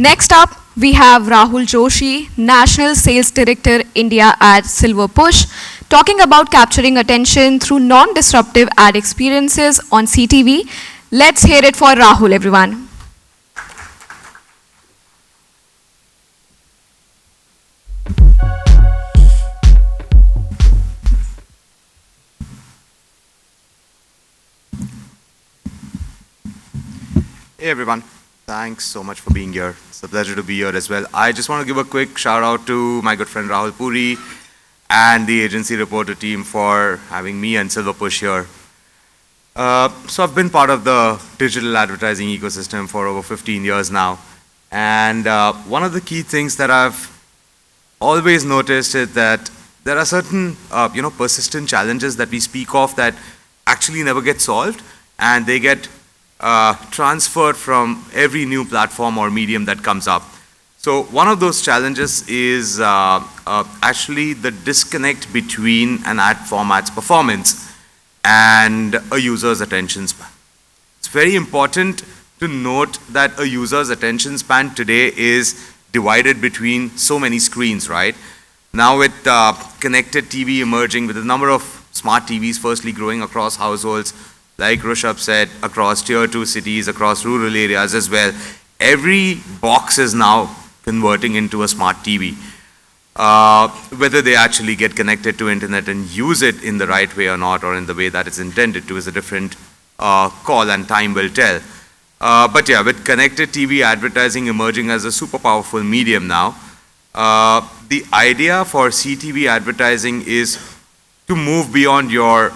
Next up, we have Rahul Joshi, National Sales Director, India at Silver Push, talking about capturing attention through non-disruptive ad experiences on CTV. Let's hear it for Rahul, everyone. Hey everyone, thanks so much for being here. It's a pleasure to be here as well. I just want to give a quick shout out to my good friend Rahul Puri and the agency reporter team for having me and Silver Push here. So I've been part of the digital advertising ecosystem for over 15 years now. And one of the key things that I've always noticed is that there are certain persistent challenges that we speak of that actually never get solved, and they get transferred from every new platform or medium that comes up. So one of those challenges is actually the disconnect between an ad format's performance and a user's attention span. It's very important to note that a user's attention span today is divided between so many screens, right? Now with connected TV emerging, with a number of smart TVs firstly growing across households, like Rishabh said, across tier 2 cities, across rural areas as well, every box is now converting into a smart TV. Whether they actually get connected to internet and use it in the right way or not, or in the way that it's intended to, is a different call, and time will tell. But yeah, with connected TV advertising emerging as a super powerful medium now, the idea for CTV advertising is to move beyond your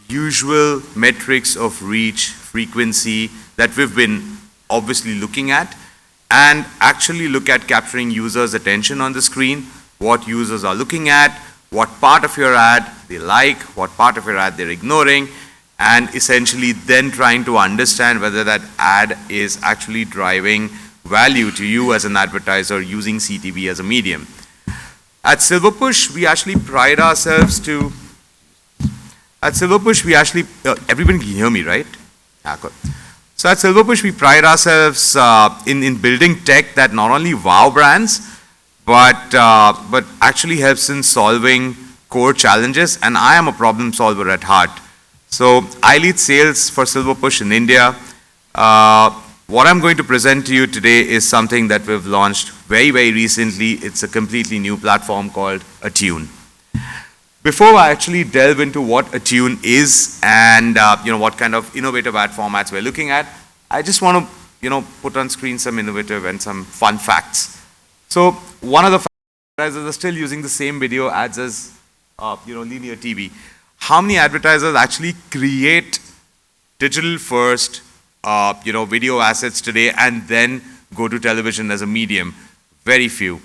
usual metrics of reach, frequency that we've been obviously looking at, and actually look at capturing users' attention on the screen, what users are looking at, what part of your ad they like, what part of your ad they're ignoring, and essentially then trying to understand whether that ad is actually driving value to you as an advertiser using CTV as a medium. At Silver Push, we actually pride ourselves to everybody can hear me, right? Yeah, good. So at Silver Push, we pride ourselves in building tech that not only wow brands, but actually helps in solving core challenges, and I am a problem solver at heart. So I lead sales for Silver Push in India. What I'm going to present to you today is something that we've launched very, very recently. It's a completely new platform called Attune. Before I actually delve into what Attune is and what kind of innovative ad formats we're looking at, I just want to put on screen some innovative and some fun facts. So one of the advertisers are still using the same video ads as linear TV. How many advertisers actually create digital first video assets today and then go to television as a medium? Very few.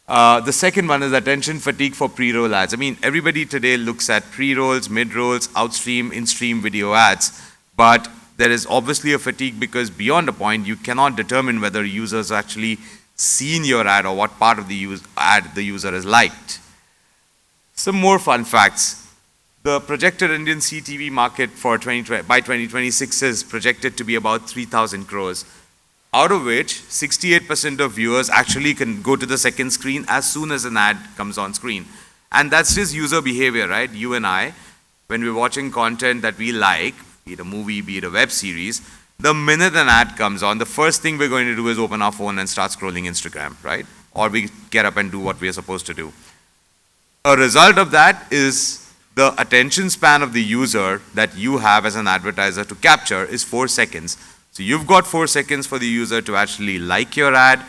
The second one is attention fatigue for pre-roll ads. I mean, everybody today looks at pre-rolls, mid-rolls, outstream, in-stream video ads, but there is obviously a fatigue because beyond a point, you cannot determine whether users actually seen your ad or what part of the ad the user has liked. Some more fun facts. The projected Indian CTV market for by 2026 is projected to be about 3,000 crores. Out of which 68% of viewers actually can go to the second screen as soon as an ad comes on screen. And that's just user behavior, right? You and I, when we're watching content that we like, be it a movie, be it a web series, the minute an ad comes on, the first thing we're going to do is open our phone and start scrolling Instagram, right? Or we get up and do what we're supposed to do. A result of that is the attention span of the user that you have as an advertiser to capture is 4 seconds. So you've got 4 seconds for the user to actually like your ad,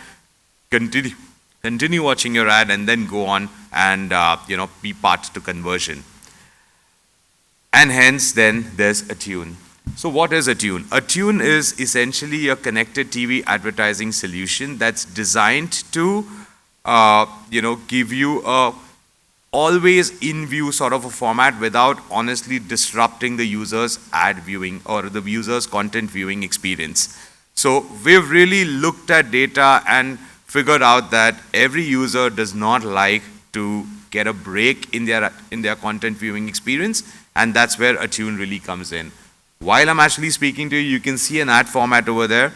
continue watching your ad, and then go on and be part to conversion. And hence then there's Attune. So what is Attune? Attune is essentially a connected TV advertising solution that's designed to give you a always in view sort of a format without honestly disrupting the user's ad viewing or the user's content viewing experience. So we've really looked at data and figured out that every user does not like to get a break in their content viewing experience, and that's where Attune really comes in. While I'm actually speaking to you, you can see an ad format over there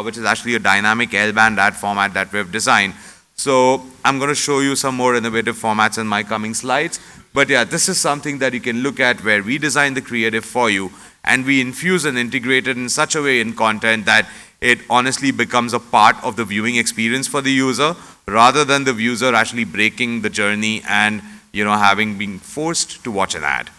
which is actually a dynamic L-band ad format that we've designed. So I'm going to show you some more innovative formats in my coming slides. But yeah, this is something that you can look at where we design the creative for you and we infuse and integrate it in such a way in content that it honestly becomes a part of the viewing experience for the user rather than the user actually breaking the journey and having been forced to watch an ad.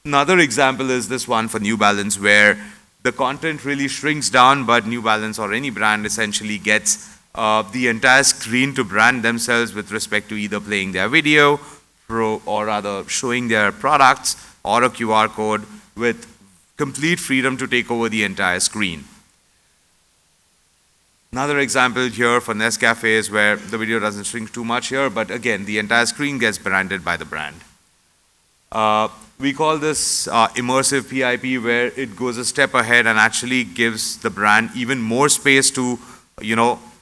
Another example is this one for New Balance where the content really shrinks down, but New Balance or any brand essentially gets the entire screen to brand themselves with respect to either playing their video or rather showing their products or a QR code with complete freedom to take over the entire screen. Another example here for Nescafe is where the video doesn't shrink too much here, but again, the entire screen gets branded by the brand. We call this immersive PIP, where it goes a step ahead and actually gives the brand even more space to,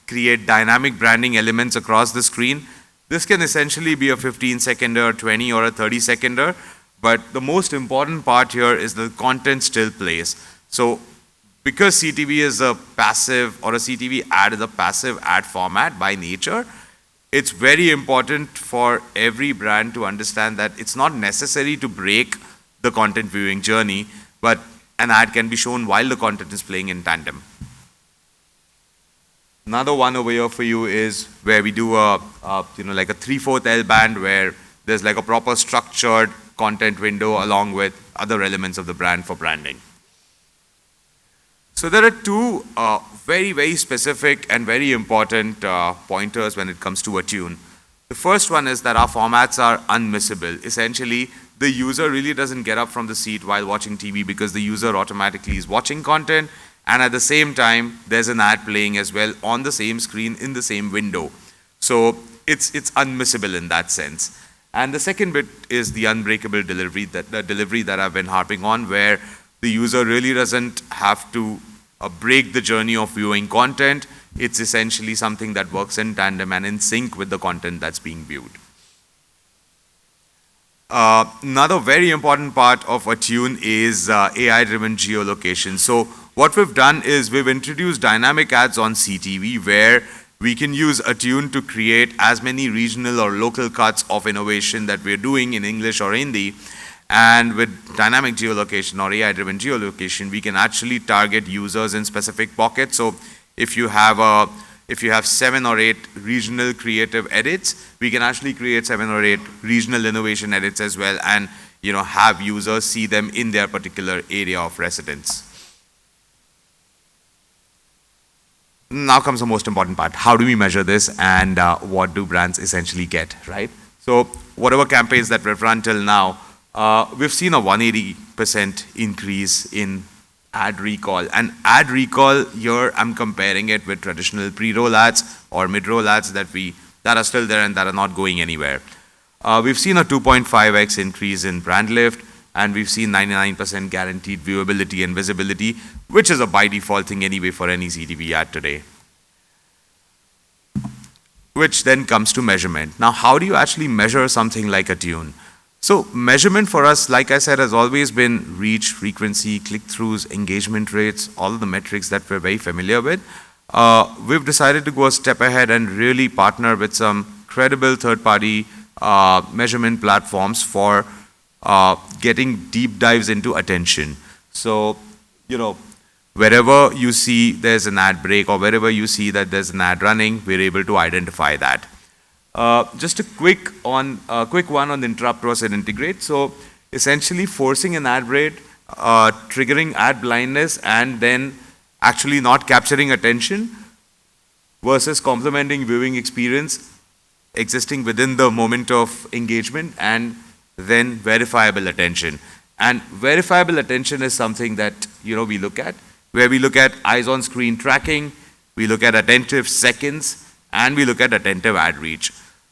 create dynamic branding elements across the screen. This can essentially be a 15-seconder, 20 or a 30-seconder, but the most important part here is the content still plays. So because CTV is a passive, or a CTV ad is a passive ad format by nature, it's very important for every brand to understand that it's not necessary to break the content viewing journey, but an ad can be shown while the content is playing in tandem. Another one over here for you is where we do like a 3/4 L band where there's like a proper structured content window along with other elements of the brand for branding. So there are two very, very specific and very important pointers when it comes to Attune. The first one is that our formats are unmissable. Essentially, the user really doesn't get up from the seat while watching TV because the user automatically is watching content, and at the same time, there's an ad playing as well on the same screen in the same window. So it's unmissable in that sense. And the second bit is the unbreakable delivery, the delivery that I've been harping on, where the user really doesn't have to break the journey of viewing content. It's essentially something that works in tandem and in sync with the content that's being viewed. Another very important part of Attune is AI-driven geolocation. So what we've done is we've introduced dynamic ads on CTV where we can use Attune to create as many regional or local cuts of innovation that we're doing in English or Hindi. And with dynamic geolocation or AI-driven geolocation, we can actually target users in specific pockets. So if you have 7 or 8 regional creative edits, we can actually create 7 or 8 regional innovation edits as well, and have users see them in their particular area of residence. Now comes the most important part. How do we measure this, and what do brands essentially get, right? So whatever campaigns that we've run till now, we've seen a 180% increase in ad recall. And ad recall here, I'm comparing it with traditional pre-roll ads or mid-roll ads that are still there and that are not going anywhere. We've seen a 2.5x increase in brand lift, and we've seen 99% guaranteed viewability and visibility, which is a by default thing anyway for any CTV ad today. Which then comes to measurement. Now, how do you actually measure something like Attune? So measurement for us, like I said, has always been reach, frequency, click-throughs, engagement rates, all of the metrics that we're very familiar with. We've decided to go a step ahead and really partner with some credible third-party measurement platforms for getting deep dives into attention. So, wherever you see there's an ad break or wherever you see that there's an ad running, we're able to identify that. Just a quick one on the interrupt, process, and integrate. So essentially forcing an ad break, triggering ad blindness, and then actually not capturing attention versus complementing viewing experience existing within the moment of engagement, and then verifiable attention. And verifiable attention is something that we look at, where we look at eyes on screen tracking, we look at attentive seconds, and we look at attentive ad reach.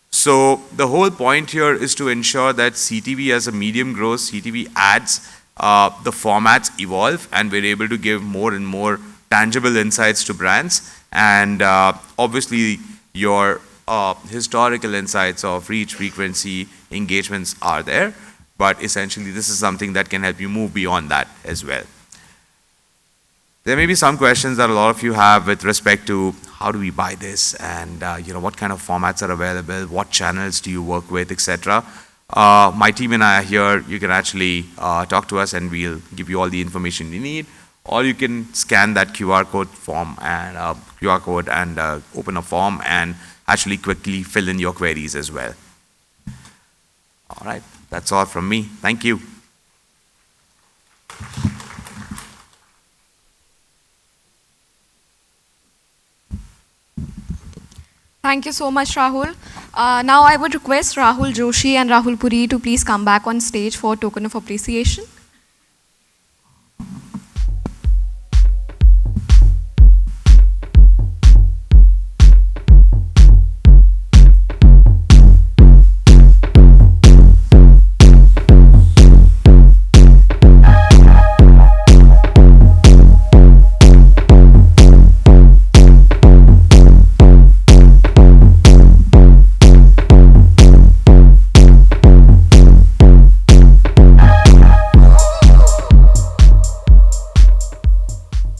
So the whole point here is to ensure that CTV as a medium grows, CTV ads, the formats evolve, and we're able to give more and more tangible insights to brands. And obviously your historical insights of reach, frequency, engagements are there, but essentially this is something that can help you move beyond that as well. There may be some questions that a lot of you have with respect to how do we buy this, and what kind of formats are available, what channels do you work with, etc. My team and I are here. You can actually talk to us, and we'll give you all the information you need. Or you can scan that QR code form and open a form and actually quickly fill in your queries as well. All right, that's all from me. Thank you. Thank you so much, Rahul. Now I would request Rahul Joshi and Rahul Puri to please come back on stage for token of appreciation.